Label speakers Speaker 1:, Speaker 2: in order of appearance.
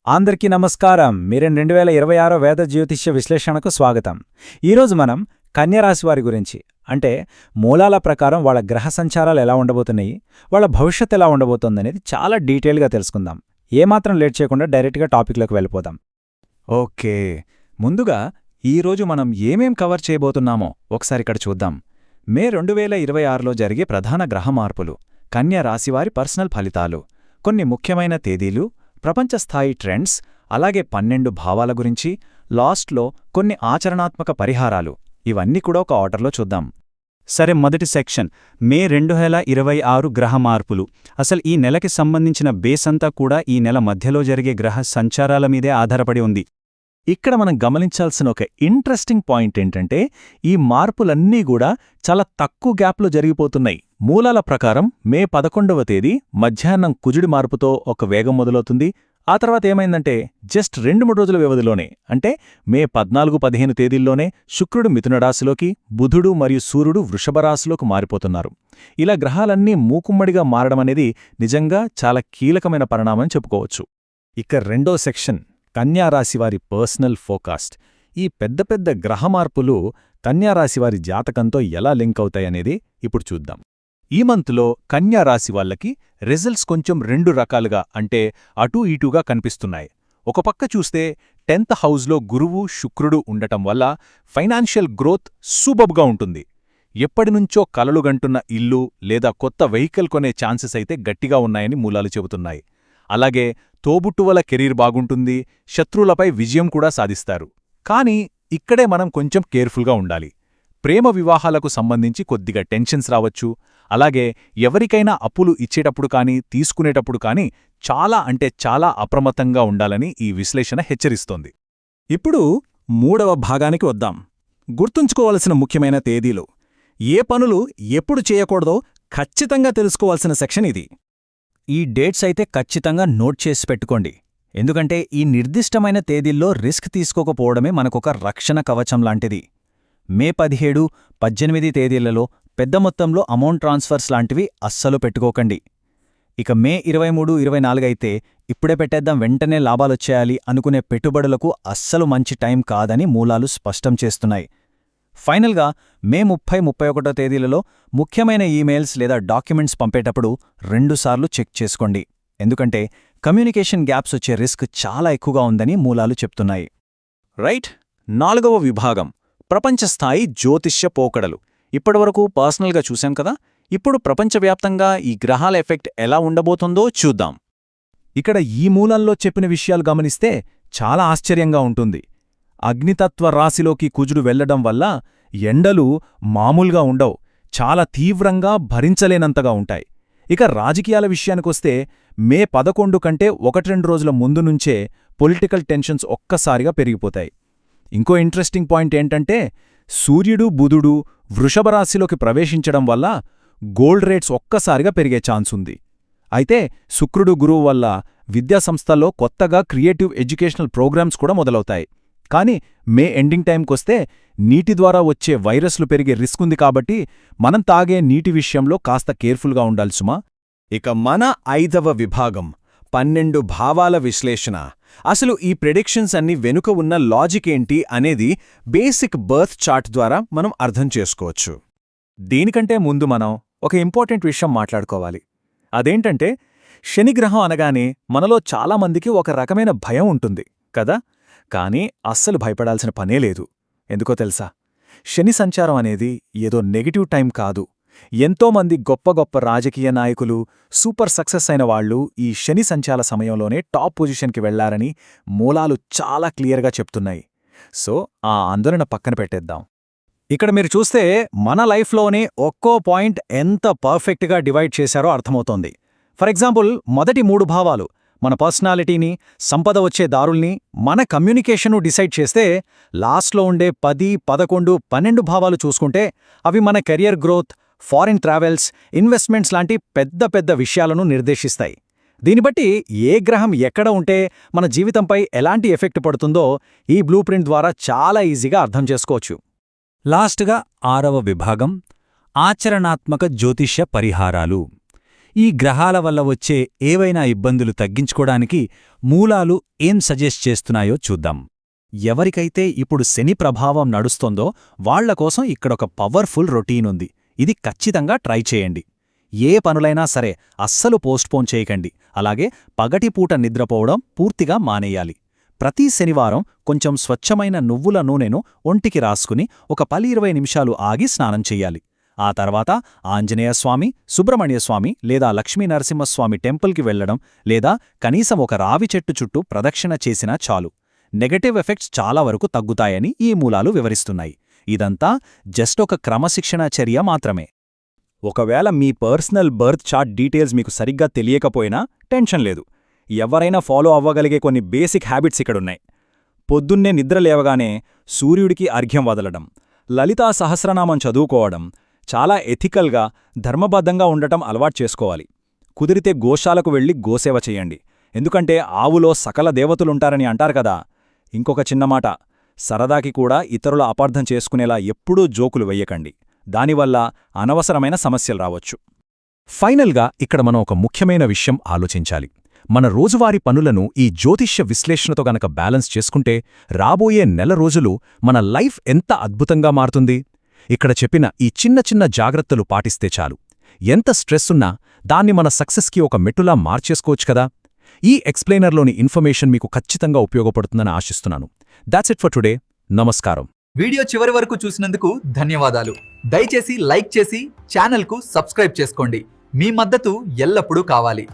Speaker 1: అందరికీ నమస్కారం. మీరేం 2026 వేద జ్యోతిష్య విశ్లేషణకు స్వాగతం. ఈరోజు మనం కన్యరాశి వారి గురించి, అంటే మూలాల ప్రకారం వాళ్ళ గ్రహ సంచారాలు ఎలా ఉండబోతున్నాయి, వాళ్ళ భవిష్యత్తు ఎలా ఉండబోతోందనేది చాలా డీటెయిల్గా తెలుసుకుందాం. ఏమాత్రం లేట్ చేయకుండా డైరెక్ట్గా టాపిక్లోకి వెళ్ళిపోదాం. ఓకే, ముందుగా ఈరోజు మనం ఏమేం కవర్ చేయబోతున్నామో ఒకసారి ఇక్కడ చూద్దాం. మే 2026లో జరిగే ప్రధాన గ్రహ మార్పులు, కన్య రాశివారి పర్సనల్ ఫలితాలు, కొన్ని ముఖ్యమైన తేదీలు, ప్రపంచస్థాయి ట్రెండ్స్, అలాగే 12 భావాల గురించి, లాస్ట్లో కొన్ని ఆచరణాత్మక పరిహారాలు, ఇవన్నీ కూడా ఒక ఆర్డర్లో చూద్దాం.
Speaker 2: సరే, మొదటి సెక్షన్ మే 2026 గ్రహ మార్పులు. అసలు ఈ నెలకి సంబంధించిన బేస్ అంతా కూడా ఈ నెల మధ్యలో జరిగే గ్రహ సంచారాల మీదే ఆధారపడి ఉంది.
Speaker 3: ఇక్కడ మనం గమనించాల్సిన ఒక ఇంట్రెస్టింగ్ పాయింట్ ఏంటంటే, ఈ మార్పులన్నీ కూడా చాలా తక్కువ గ్యాప్లో జరిగిపోతున్నాయి. మూలాల ప్రకారం మే 11వ తేదీ మధ్యాహ్నం కుజుడి మార్పుతో ఒక వేగం మొదలవుతుంది. ఆ తర్వాత ఏమైందంటే జస్ట్ 2-3 రోజుల వ్యవధిలోనే, అంటే మే 14-15 తేదీల్లోనే శుక్రుడు మిథున రాశిలోకి, బుధుడు మరియు సూర్యుడు వృషభ రాశిలోకి మారిపోతున్నారు. ఇలా గ్రహాలన్నీ మూకుమ్మడిగా మారడమనేది నిజంగా చాలా కీలకమైన పరిణామం చెప్పుకోవచ్చు.
Speaker 1: ఇక రెండో సెక్షన్ కన్యారాశివారి పర్సనల్ ఫోకాస్ట్. ఈ పెద్ద పెద్ద గ్రహ మార్పులు కన్యారాశివారి జాతకంతో ఎలా లింక్ అవుతాయనేది ఇప్పుడు చూద్దాం.
Speaker 3: ఈ మంత్లో కన్యారాశి వాళ్ళకి రిజల్ట్స్ కొంచెం 2 రకాలుగా, అంటే అటూ ఇటూగా కనిపిస్తున్నాయి. ఒక పక్క చూస్తే 10th హౌస్లో గురువు శుక్రుడు ఉండటం వల్ల ఫైనాన్షియల్ గ్రోత్ సూపర్బ్గా ఉంటుంది. ఎప్పటినుంచో కలలుగంటున్న ఇల్లు లేదా కొత్త వెహికల్ కొనే ఛాన్సెస్ అయితే గట్టిగా ఉన్నాయని మూలాలు చెబుతున్నాయి. అలాగే తోబుట్టువల కెరీర్ బాగుంటుంది, శత్రువులపై విజయం కూడా సాధిస్తారు. కానీ ఇక్కడే మనం కొంచెం కేర్ఫుల్గా ఉండాలి. ప్రేమ వివాహాలకు సంబంధించి కొద్దిగా టెన్షన్స్ రావచ్చు. అలాగే ఎవరికైనా అప్పులు ఇచ్చేటప్పుడు కానీ తీసుకునేటప్పుడు కానీ చాలా అప్రమత్తంగా ఉండాలని ఈ విశ్లేషణ హెచ్చరిస్తోంది.
Speaker 1: ఇప్పుడు మూడవ భాగానికి వద్దాం. గుర్తుంచుకోవలసిన ముఖ్యమైన తేదీలు, ఏ పనులు ఎప్పుడు చేయకూడదో ఖచ్చితంగా తెలుసుకోవాల్సిన సెక్షన్ ఇది. ఈ డేట్స్ అయితే ఖచ్చితంగా నోట్ చేసి పెట్టుకోండి, ఎందుకంటే ఈ నిర్దిష్టమైన తేదీల్లో రిస్క్ తీసుకోకపోవడమే మనకొక రక్షణ కవచం లాంటిది. మే 17-18 తేదీలలో పెద్ద మొత్తంలో అమౌంట్ ట్రాన్స్ఫర్స్ లాంటివి అస్సలు పెట్టుకోకండి. ఇక మే 23-24 అయితే ఇప్పుడే పెట్టేద్దాం, వెంటనే లాభాలొచ్చేయాలి అనుకునే పెట్టుబడులకు అస్సలు మంచి టైం కాదని మూలాలు స్పష్టం చేస్తున్నాయి. ఫైనల్గా మే 30-31 తేదీలలో ముఖ్యమైన ఈమెయిల్స్ లేదా డాక్యుమెంట్స్ పంపేటప్పుడు 2 సార్లు చెక్ చేసుకోండి, ఎందుకంటే కమ్యూనికేషన్ గ్యాప్స్ వచ్చే రిస్క్ చాలా ఎక్కువగా ఉందని మూలాలు చెప్తున్నాయి.
Speaker 3: రైట్. 4వ విభాగం ప్రపంచస్థాయి జ్యోతిష్య పోకడలు. ఇప్పటివరకు పర్సనల్గా చూశాం కదా, ఇప్పుడు ప్రపంచవ్యాప్తంగా ఈ గ్రహాల ఎఫెక్ట్ ఎలా ఉండబోతుందో చూద్దాం.
Speaker 1: ఇక్కడ ఈ మూలంలో చెప్పిన విషయాలు గమనిస్తే చాలా ఆశ్చర్యంగా ఉంటుంది. అగ్నితత్వ రాశిలోకి కుజుడు వెళ్లడం వల్ల ఎండలు మామూలుగా ఉండవు, చాలా తీవ్రంగా భరించలేనంతగా ఉంటాయి. ఇక రాజకీయాల విషయానికొస్తే మే 11 కంటే 1-2 రోజుల ముందు నుంచే పొలిటికల్ టెన్షన్స్ ఒక్కసారిగా పెరిగిపోతాయి. ఇంకో ఇంట్రెస్టింగ్ పాయింట్ ఏంటంటే, సూర్యుడు బుధుడు వృషభ రాశిలోకి ప్రవేశించడం వల్ల గోల్డ్ రేట్స్ ఒక్కసారిగా పెరిగే ఛాన్స్ ఉంది. అయితే శుక్రుడు గురువు వల్ల విద్యాసంస్థల్లో కొత్తగా క్రియేటివ్ ఎడ్యుకేషనల్ ప్రోగ్రామ్స్ కూడా మొదలవుతాయి. కానీ మే ఎండింగ్ టైంకొస్తే నీటి ద్వారా వచ్చే వైరస్లు పెరిగే రిస్క్ ఉంది కాబట్టి మనం తాగే నీటి విషయంలో కాస్త కేర్ఫుల్గా ఉండాలి సుమా.
Speaker 3: ఇక మన 5వ విభాగం 12 భావాల విశ్లేషణ. అసలు ఈ ప్రెడిక్షన్స్ అన్ని వెనుక ఉన్న లాజిక్ ఏంటి అనేది బేసిక్ బర్త్ చార్ట్ ద్వారా మనం అర్థం చేసుకోవచ్చు.
Speaker 1: దీనికంటే ముందు మనం ఒక ఇంపార్టెంట్ విషయం మాట్లాడుకోవాలి. అదేంటంటే, శనిగ్రహం అనగానే మనలో చాలామందికి ఒక రకమైన భయం ఉంటుంది కదా. కానీ అస్సలు భయపడాల్సిన పనే లేదు. ఎందుకో తెలుసా, శని సంచారం అనేది ఏదో నెగటివ్ టైం కాదు. ఎంతోమంది గొప్ప గొప్ప రాజకీయ నాయకులు, సూపర్ సక్సెస్ అయిన వాళ్లు ఈ శని సంచార సమయంలోనే టాప్ పొజిషన్కి వెళ్లారని మూలాలు చాలా క్లియర్గా చెప్తున్నాయి. సో ఆ ఆందోళన పక్కన పెట్టేద్దాం. ఇక్కడ మీరు చూస్తే మన లైఫ్లోనే ఒక్కో పాయింట్ ఎంత పర్ఫెక్ట్గా డివైడ్ చేశారో అర్థమవుతోంది. ఫర్ ఎగ్జాంపుల్, మొదటి 3 భావాలు మన పర్సనాలిటీని, సంపద వచ్చే దారుల్ని, మన కమ్యూనికేషను డిసైడ్ చేస్తే, లాస్ట్లో ఉండే 10, 11, 12 భావాలు చూసుకుంటే అవి మన career growth, foreign travels, investments లాంటి పెద్ద పెద్ద విషయాలను నిర్దేశిస్తాయి. దీన్ని బట్టి ఏ గ్రహం ఎక్కడ ఉంటే మన జీవితంపై ఎలాంటి ఎఫెక్ట్ పడుతుందో ఈ బ్లూ ప్రింట్ ద్వారా చాలా ఈజీగా అర్థం చేసుకోవచ్చు.
Speaker 2: లాస్ట్గా 6వ విభాగం ఆచరణాత్మక జ్యోతిష్య పరిహారాలు. ఈ గ్రహాల వల్ల వచ్చే ఏవైనా ఇబ్బందులు తగ్గించుకోవడానికి మూలాలు ఏం సజెస్ట్ చేస్తున్నాయో చూద్దాం.
Speaker 1: ఎవరికైతే ఇప్పుడు శని ప్రభావం నడుస్తోందో వాళ్ల కోసం ఇక్కడొక పవర్ఫుల్ రొటీన్ ఉంది. ఇది ఖచ్చితంగా ట్రై చేయండి. ఏ పనులైనా సరే అస్సలు పోస్ట్పోన్ చేయకండి. అలాగే పగటిపూట నిద్రపోవడం పూర్తిగా మానేయాలి. ప్రతి శనివారం కొంచెం స్వచ్ఛమైన నువ్వుల నూనెను ఒంటికి రాసుకుని ఒక 10-20 నిమిషాలు ఆగి స్నానం చెయ్యాలి. ఆ తర్వాత ఆంజనేయస్వామి, సుబ్రహ్మణ్యస్వామి లేదా లక్ష్మీనరసింహస్వామి టెంపుల్కి వెళ్లడం లేదా కనీసం ఒక రావి చెట్టు చుట్టూ ప్రదక్షిణ చేసినా చాలు. నెగటివ్ ఎఫెక్ట్స్ చాలా వరకు తగ్గుతాయని ఈ మూలాలు వివరిస్తున్నాయి. ఇదంతా జస్ట్ ఒక క్రమశిక్షణా చర్య మాత్రమే. ఒకవేళ మీ పర్సనల్ బర్త్ చార్ట్ డీటెయిల్స్ మీకు సరిగ్గా తెలియకపోయినా టెన్షన్ లేదు. ఎవరైనా ఫాలో అవ్వగలిగే కొన్ని బేసిక్ హ్యాబిట్స్ ఇక్కడున్నాయి. పొద్దున్నే నిద్ర లేవగానే సూర్యుడికి అర్ఘ్యం వదలడం, లలితా సహస్రనామం చదువుకోవడం, చాలా ఎథికల్గా ధర్మబద్ధంగా ఉండటం అలవాటు చేసుకోవాలి. కుదిరితే గోశాలకు వెళ్లి గోసేవ చెయ్యండి. ఎందుకంటే ఆవులో సకల దేవతలుంటారని అంటారు కదా. ఇంకొక చిన్న మాట, సరదాకి కూడా ఇతరుల అపార్థం చేసుకునేలా ఎప్పుడూ జోకులు వెయ్యకండి. దానివల్ల అనవసరమైన సమస్యలు రావచ్చు.
Speaker 3: ఫైనల్గా ఇక్కడ మనం ఒక ముఖ్యమైన విషయం ఆలోచించాలి. మన రోజువారీ పనులను ఈ జ్యోతిష్య విశ్లేషణతో గనక బ్యాలెన్స్ చేసుకుంటే రాబోయే నెల రోజులు మన లైఫ్ ఎంత అద్భుతంగా మారుతుంది. ఇక్కడ చెప్పిన ఈ చిన్న చిన్న జాగ్రత్తలు పాటిస్తే చాలు. ఎంత స్ట్రెస్ ఉన్నా దాన్ని మన సక్సెస్కి ఒక మెట్టులా మార్చేసుకోవచ్చు కదా. ఈ ఎక్స్ప్లెయినర్లోని ఇన్ఫర్మేషన్ మీకు ఖచ్చితంగా ఉపయోగపడుతుందని ఆశిస్తున్నాను. That's it for today. నమస్కారం.
Speaker 4: వీడియో చివరి వరకు చూసినందుకు ధన్యవాదాలు. దయచేసి లైక్ చేసి ఛానల్కు సబ్స్క్రైబ్ చేసుకోండి. మీ మద్దతు ఎల్లప్పుడూ కావాలి.